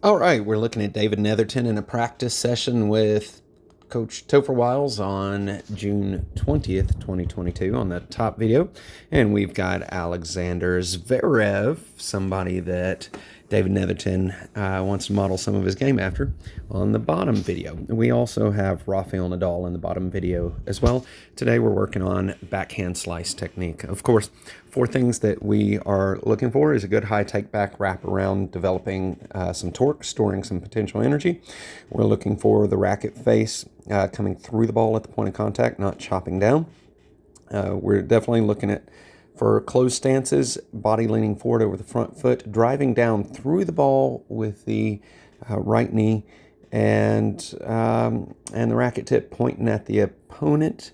All right, we're looking at David Netherton in a practice session with Coach Topher Wiles on June 20th, 2022 on the top video. And we've got Alexander Zverev, somebody that David Netherton wants to model some of his game after, on the bottom video. We also have Rafael Nadal in the bottom video as well. Today we're working on backhand slice technique. Of course, four things that we are looking for is a good high take back wrap around, developing some torque, storing some potential energy. We're looking for the racket face coming through the ball at the point of contact, not chopping down. We're definitely looking at for closed stances, body leaning forward over the front foot, driving down through the ball with the right knee, and the racket tip pointing at the opponent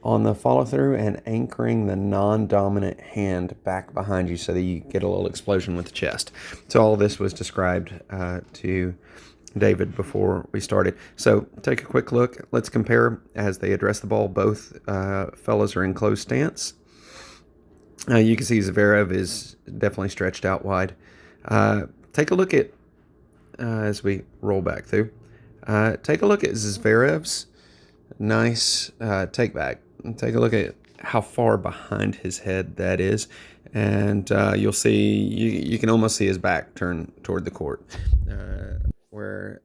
on the follow through and anchoring the non-dominant hand back behind you so that you get a little explosion with the chest. So all of this was described to David before we started. So take a quick look. Let's compare as they address the ball. Both fellas are in closed stance. You can see Zverev is definitely stretched out wide. Take a look at, as we roll back through, take a look at Zverev's nice take back. Take a look at how far behind his head that is. And you'll see, you can almost see his back turn toward the court. Where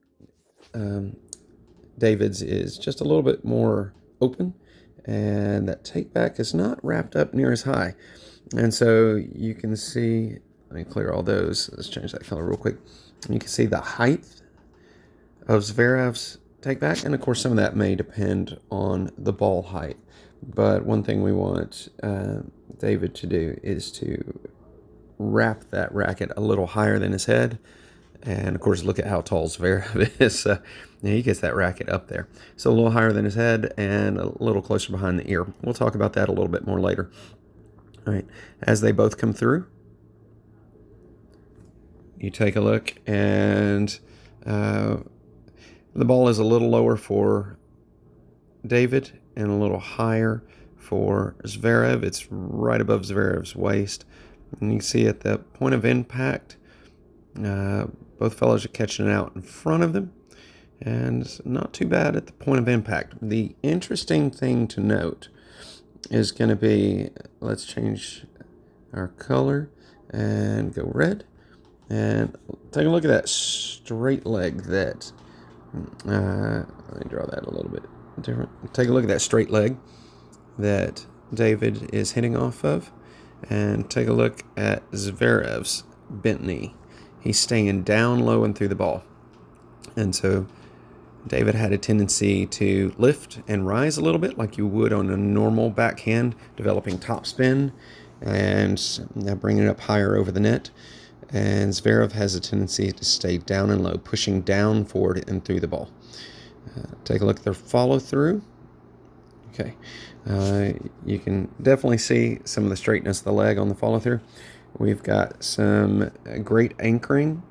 David's is just a little bit more open. And that take back is not wrapped up near as high. And so you can see, let me clear all those. Let's change that color real quick. You can see the height of Zverev's take back. And of course, some of that may depend on the ball height. But one thing we want David to do is to wrap that racket a little higher than his head. And of course, look at how tall Zverev is. He gets that racket up there. So a little higher than his head and a little closer behind the ear. We'll talk about that a little bit more later. All right, as they both come through, you take a look, and the ball is a little lower for David and a little higher for Zverev. It's right above Zverev's waist. And you can see at the point of impact, both fellows are catching it out in front of them, and not too bad at the point of impact. The interesting thing to note is going to be, let's change our color and go red, and take a look at that straight leg that, let me draw that a little bit different. Take a look at that straight leg that David is hitting off of, and take a look at Zverev's bent knee. He's staying down low and through the ball. And so David had a tendency to lift and rise a little bit like you would on a normal backhand, developing topspin and now bringing it up higher over the net. And Zverev has a tendency to stay down and low, pushing down, forward, and through the ball. Take a look at their follow through. Okay, you can definitely see some of the straightness of the leg on the follow through. We've got some great anchoring.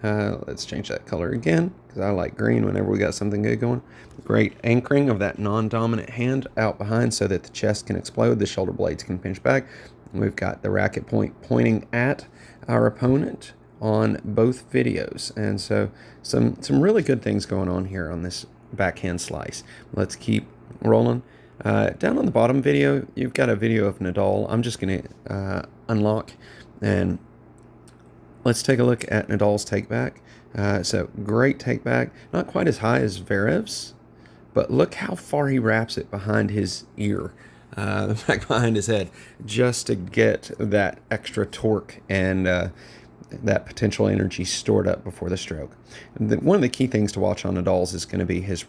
Let's change that color again because I like green whenever we got something good going. Great anchoring of that non-dominant hand out behind so that the chest can explode, the shoulder blades can pinch back. We've got the racket point pointing at our opponent on both videos. And so some really good things going on here on this backhand slice. Let's keep rolling. Down on the bottom video, you've got a video of Nadal. I'm just going to unlock, and let's take a look at Nadal's take back. So great take back, not quite as high as Zverev's, but look how far he wraps it behind his ear, back behind his head, just to get that extra torque and that potential energy stored up before the stroke. One of the key things to watch on Nadal's is going to be his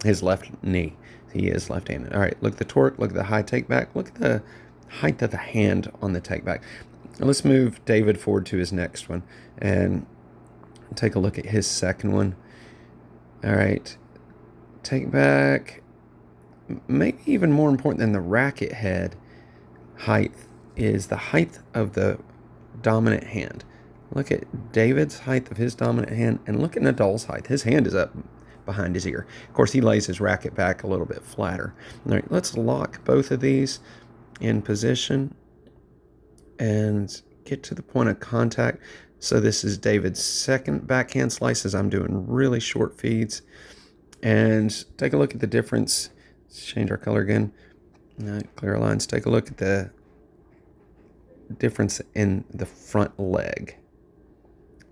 his left knee. He is left-handed. All right, look at the torque, look at the high take back, look at the height of the hand on the take back. Now let's move David forward to his next one and take a look at his second one. All right, take back, maybe even more important than the racket head height is the height of the dominant hand. Look at David's height of his dominant hand, and look at Nadal's height. His hand is up behind his ear. Of course, he lays his racket back a little bit flatter. All right, let's lock both of these in position and get to the point of contact. So this is David's second backhand slice as I'm doing really short feeds. And take a look at the difference. Let's change our color again. Clear lines. Take a look at the difference in the front leg.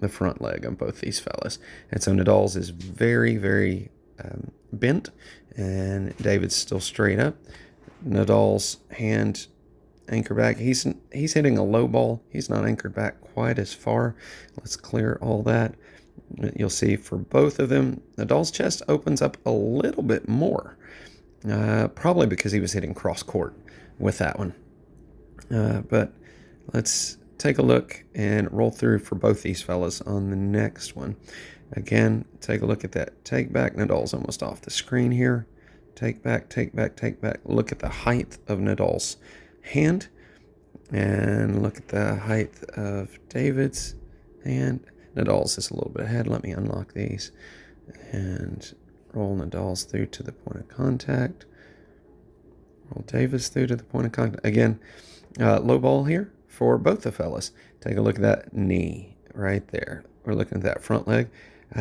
The front leg on both these fellas. And so Nadal's is very, very bent, and David's still straight up. Nadal's hand anchor back. He's hitting a low ball. He's not anchored back quite as far. Let's clear all that. You'll see for both of them, Nadal's chest opens up a little bit more, probably because he was hitting cross court with that one. But let's take a look and roll through for both these fellas on the next one. Again, take a look at that take back. Nadal's almost off the screen here. Take back, take back, take back. Look at the height of Nadal's hand, and look at the height of David's hand. Nadal's is a little bit ahead. Let me unlock these and roll Nadal's through to the point of contact. Roll David's through to the point of contact. Again, low ball here for both the fellas. Take a look at that knee right there. We're looking at that front leg.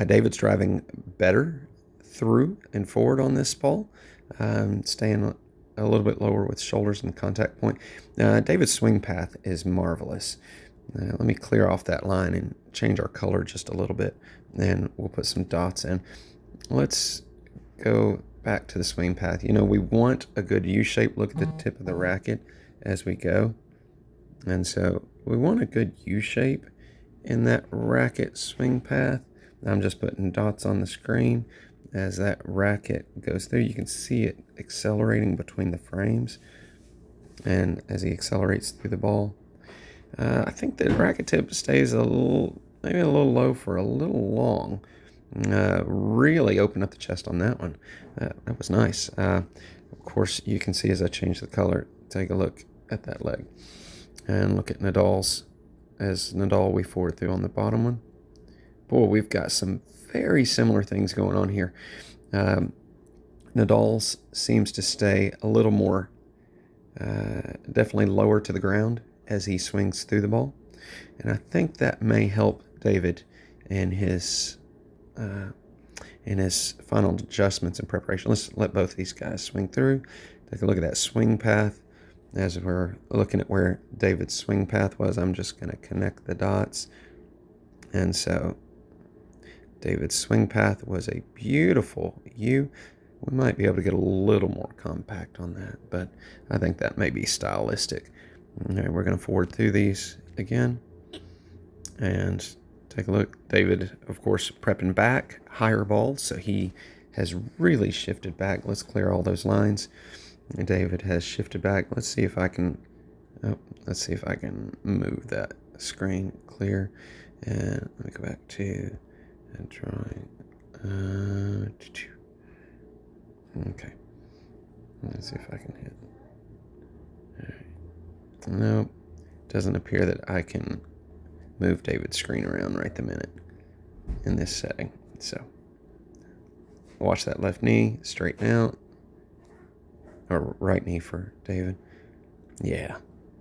David's driving better through and forward on this ball, staying a little bit lower with shoulders and contact point. David's swing path is marvelous. Let me clear off that line and change our color just a little bit, and we'll put some dots in. Let's go back to the swing path. You know, we want a good U shape. Look at the tip of the racket as we go. And so we want a good U shape in that racket swing path. I'm just putting dots on the screen as that racket goes through. You can see it accelerating between the frames, and as he accelerates through the ball. I think the racket tip stays maybe a little low for a little long. Really open up the chest on that one. That was nice. Of course, you can see as I change the color, take a look at that leg. And look at Nadal's. As Nadal, we forward through on the bottom one. Boy, we've got some very similar things going on here. Nadal's seems to stay a little more, definitely lower to the ground as he swings through the ball. And I think that may help David in his final adjustments and preparation. Let's let both these guys swing through. Take a look at that swing path. As we're looking at where David's swing path was, I'm just going to connect the dots. And so David's swing path was a beautiful U. We might be able to get a little more compact on that, but I think that may be stylistic. All right, we're going to forward through these again and take a look. David, of course, prepping back, higher ball, so he has really shifted back. Let's clear all those lines. And David has shifted back. Let's see if I can move that screen clear. And let me go back to drawing. Okay. Let's see if I can hit. All right. Nope. Doesn't appear that I can move David's screen around right the minute in this setting. So watch that left knee straighten out. Or right knee for David. Yeah.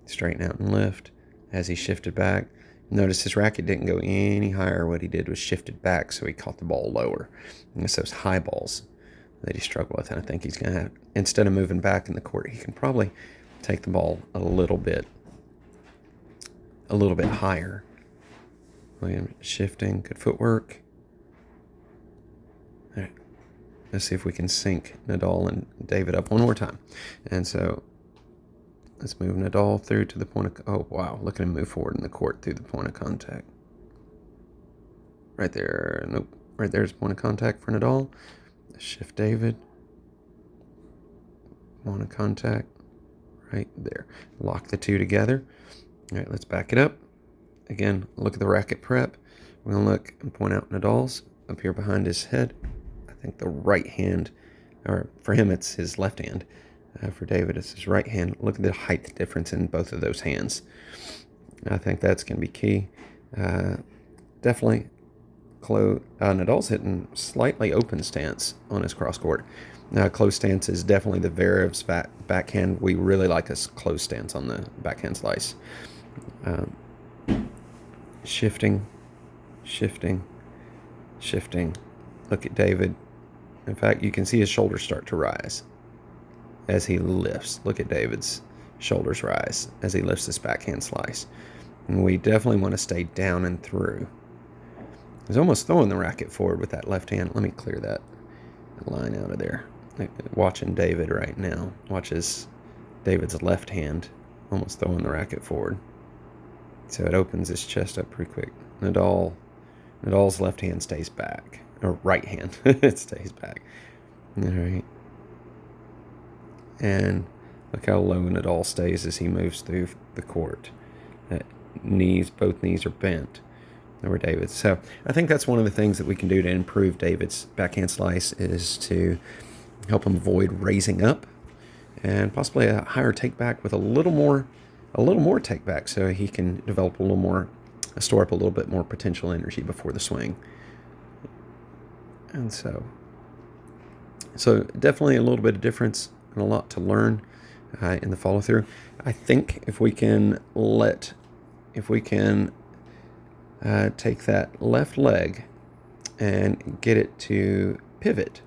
Straighten out and lift as he shifted back. Notice his racket didn't go any higher. What he did was shifted back, so he caught the ball lower. And it's those high balls that he struggled with. And I think he's going to have, instead of moving back in the court, he can probably take the ball a little bit higher. William shifting, good footwork. All right. Let's see if we can sync Nadal and David up one more time. And so let's move Nadal through to the point of... Oh, wow. Look at him move forward in the court through the point of contact. Right there. Nope. Right there's point of contact for Nadal. Shift David. Point of contact. Right there. Lock the two together. All right, let's back it up. Again, look at the racket prep. We're going to look and point out Nadal's up here behind his head. I think the right hand, or for him it's his left hand. For David it's his right hand. Look at the height difference in both of those hands. I think that's going to be key. Definitely Nadal's hitting slightly open stance on his cross court. Closed stance is definitely the Zverev's backhand. We really like a closed stance on the backhand slice. Shifting, shifting, shifting. Look at David. In fact, you can see his shoulders start to rise as he lifts. Look at David's shoulders rise as he lifts this backhand slice. And we definitely want to stay down and through. He's almost throwing the racket forward with that left hand. Let me clear that line out of there. Watching David right now. Watches David's left hand almost throwing the racket forward. So it opens his chest up pretty quick. Nadal's left hand stays back. Or right hand. It stays back. All right. And look how low Nadal stays as he moves through the court. Both knees are bent over David. So I think that's one of the things that we can do to improve David's backhand slice is to help him avoid raising up and possibly a higher take back with a little more take back so he can develop a little more, store up a little bit more potential energy before the swing. And so definitely a little bit of difference and a lot to learn in the follow through. I think if we can take that left leg and get it to pivot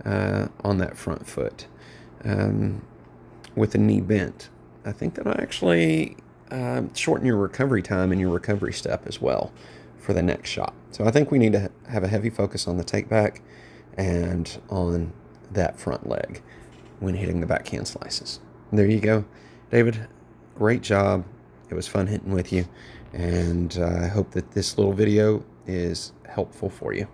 on that front foot with the knee bent, I think that'll actually shorten your recovery time and your recovery step as well for the next shot. So I think we need to have a heavy focus on the take back and on that front leg when hitting the backhand slices. And there you go, David. Great job. It was fun hitting with you, and I hope that this little video is helpful for you.